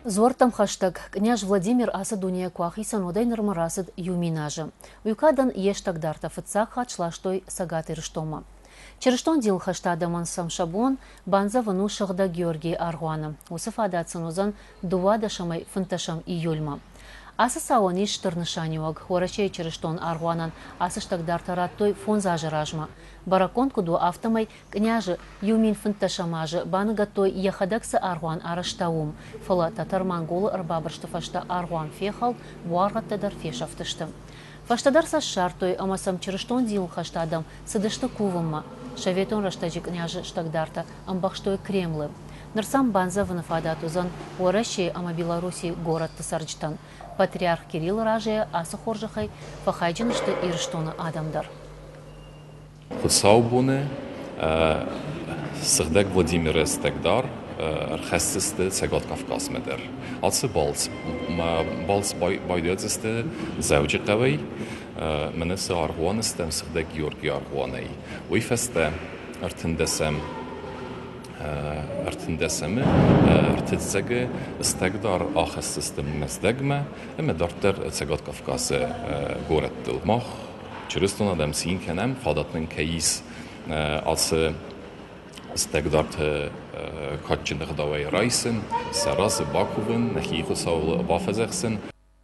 Зортам хаштаг княж Владимир аса дуния куахи санодай нормарасыд юминажы. Уйкадан ештагдарта фыцак хачлаштой сагаты рыштома. Черештон дил хаштадаман самшабон банза вану шагда Георгий Аргуана. Усыфада ацанузан дувада шамай фынташам июльма. Асы сауани штырнышаниуаг, хорачей черештон Аргуанан асы штагдартараттой фонзажы ражма. Баракон куду автомай княжы юмин фынташамажы баныгатой яхадакса Аргуан араштаум. Фала татар монголы ырбабырштыфашта Аргуан фехал, варгаттадар фешафтышты. Фаштадар са шартой амасам черештон дил хаштадам сыдышты кувымма. Шаветон раштаджи княжы штагдарта амбахштой Кремлы. Нарсам банза ванафадатузан уаращи ама Беларуси город Тасарджтан. Патриарх Кирилл ражия асы хоржахай фахайджинышты ирштона адамдар. Хусаубуне сыгдак Владимир Стегдар архестисты Сегод Кавказ медер. Алсы балс байдёдзисты заужикавай менесы Аргуаныстем сыгдак Георгий Аргуанай. Уйфесте артындесемі артыдзеге Стегдар ахестистым месдегме медартер Сегод Кавказы город Дылмах. Черестон адам син кенем фадатның кейс алсы Стегдарт катчындығы давай райсын, сарасы Бакувын, нәхи хусаулы бафазақсын.